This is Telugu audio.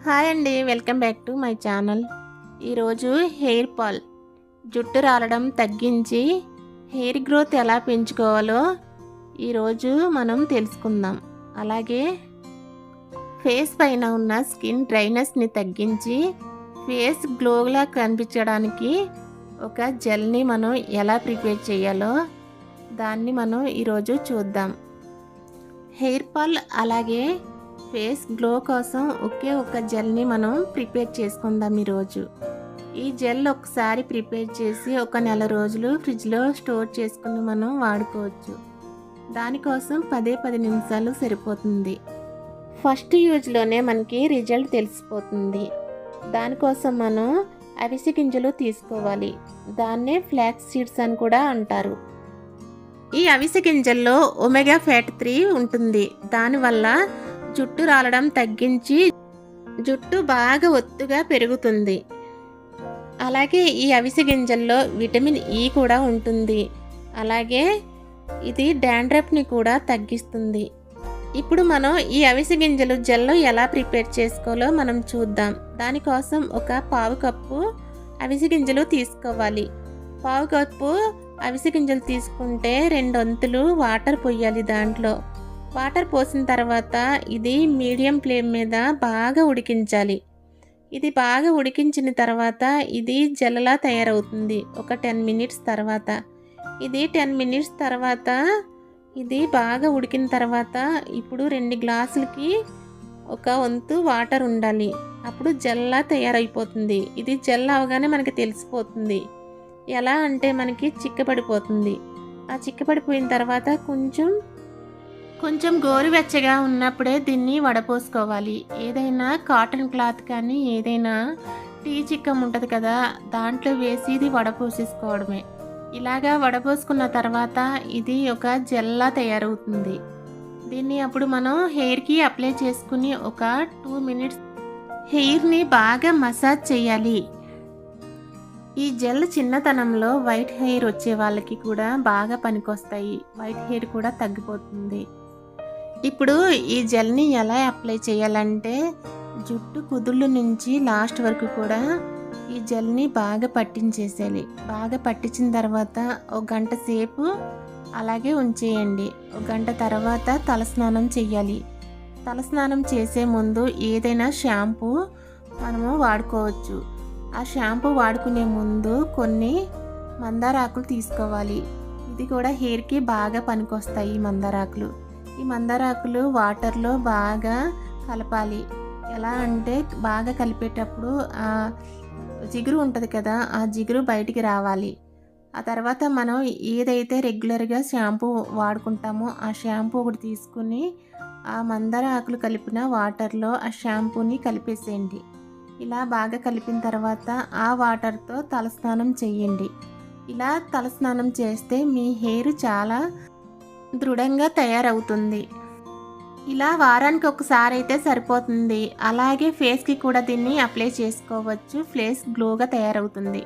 హాయ్ అండి, welcome back to my channel. ఈరోజు హెయిర్ ఫాల్, జుట్టు రాలడం తగ్గించి హెయిర్ గ్రోత్ ఎలా పెంచుకోవాలో ఈరోజు మనం తెలుసుకుందాం. అలాగే ఫేస్ పైన ఉన్న స్కిన్ డ్రైనెస్ని తగ్గించి ఫేస్ గ్లోలా కనిపించడానికి ఒక జెల్ని మనం ఎలా ప్రిపేర్ చేయాలో దాన్ని మనం ఈరోజు చూద్దాం. హెయిర్ ఫాల్ అలాగే ఫేస్ గ్లో కోసం ఒకే ఒక జెల్ని మనం ప్రిపేర్ చేసుకుందాం ఈరోజు. ఈ జెల్ ఒకసారి ప్రిపేర్ చేసి ఒక నెల రోజులు ఫ్రిడ్జ్లో స్టోర్ చేసుకుని మనం వాడుకోవచ్చు. దానికోసం 10 నిమిషాలు సరిపోతుంది. ఫస్ట్ యూజ్లోనే మనకి రిజల్ట్ తెలిసిపోతుంది. దానికోసం మనం అవిసె గింజలు తీసుకోవాలి. దాన్నే ఫ్లాక్స్ సీడ్స్ అని కూడా అంటారు. ఈ అవిసె గింజల్లో ఒమేగా ఫ్యాట్ 3 ఉంటుంది. దానివల్ల జుట్టు రాలడం తగ్గించి జుట్టు బాగా ఒత్తుగా పెరుగుతుంది. అలాగే ఈ అవిసె గింజల్లో విటమిన్ ఈ కూడా ఉంటుంది. అలాగే ఇది డాండ్రఫ్ని కూడా తగ్గిస్తుంది. ఇప్పుడు మనం ఈ అవిసె గింజలు జెల్లో ఎలా ప్రిపేర్ చేసుకోవాలో మనం చూద్దాం. దానికోసం ఒక పావు కప్పు అవిసె గింజలు తీసుకోవాలి. పావు కప్పు అవిసె గింజలు తీసుకుంటే 2 వంతులు వాటర్ పోయాలి. దాంట్లో వాటర్ పోసిన తర్వాత ఇది మీడియం ఫ్లేమ్ మీద బాగా ఉడికించాలి. ఇది బాగా ఉడికించిన తర్వాత ఇది జెల్లా తయారవుతుంది. ఒక 10 మినిట్స్ తర్వాత ఇది 10 మినిట్స్ తర్వాత ఇది బాగా ఉడికిన తర్వాత ఇప్పుడు 2 గ్లాసులకి ఒక వంతు వాటర్ ఉండాలి. అప్పుడు జెల్లా తయారైపోతుంది. ఇది జెల్ అవగానే మనకి తెలిసిపోతుంది. ఎలా అంటే మనకి చిక్కపడిపోతుంది. ఆ చిక్కపడిపోయిన తర్వాత కొంచెం గోరువెచ్చగా ఉన్నప్పుడే దీన్ని వడపోసుకోవాలి. ఏదైనా కాటన్ క్లాత్ కానీ ఏదైనా టీ చిక్కం ఉంటుంది కదా, దాంట్లో వేసి ఇది వడపోసేసుకోవడమే. ఇలాగా వడపోసుకున్న తర్వాత ఇది ఒక జెల్లా తయారవుతుంది. దీన్ని అప్పుడు మనం హెయిర్కి అప్లై చేసుకుని ఒక 2 మినిట్స్ హెయిర్ని బాగా మసాజ్ చేయాలి. ఈ జెల్ చిన్నతనంలో వైట్ హెయిర్ వచ్చే వాళ్ళకి కూడా బాగా పనికొస్తాయి. వైట్ హెయిర్ కూడా తగ్గిపోతుంది. ఇప్పుడు ఈ జెల్ని ఎలా అప్లై చేయాలంటే జుట్టు కుదుళ్ళ నుంచి లాస్ట్ వరకు కూడా ఈ జెల్ని బాగా పట్టించేసేయాలి. బాగా పట్టించిన తర్వాత ఒక గంట సేపు అలాగే ఉంచేయండి. ఒక గంట తర్వాత తలస్నానం చేయాలి. తలస్నానం చేసే ముందు ఏదైనా షాంపూ మనము వాడుకోవచ్చు. ఆ షాంపూ వాడుకునే ముందు కొన్ని మందారాకులు తీసుకోవాలి. ఇది కూడా హెయిర్కి బాగా పనికొస్తాయి. ఈ మందారాకులు వాటర్లో బాగా కలపాలి. ఎలా అంటే బాగా కలిపేటప్పుడు ఆ జిగురు ఉంటుంది కదా, ఆ జిగురు బయటికి రావాలి. ఆ తర్వాత మనం ఏదైతే రెగ్యులర్గా షాంపూ వాడుకుంటామో ఆ షాంపూ ఒకటి తీసుకుని ఆ మందార ఆకులు కలిపిన వాటర్లో ఆ షాంపూని కలిపేసేయండి. ఇలా బాగా కలిపిన తర్వాత ఆ వాటర్తో తలస్నానం చేయండి. ఇలా తలస్నానం చేస్తే మీ హెయిర్ చాలా దృఢంగా తయారవుతుంది. ఇలా వారానికి ఒకసారి అయితే సరిపోతుంది. అలాగే ఫేస్కి కూడా దీన్ని అప్లై చేసుకోవచ్చు. ఫేస్ గ్లోగా తయారవుతుంది.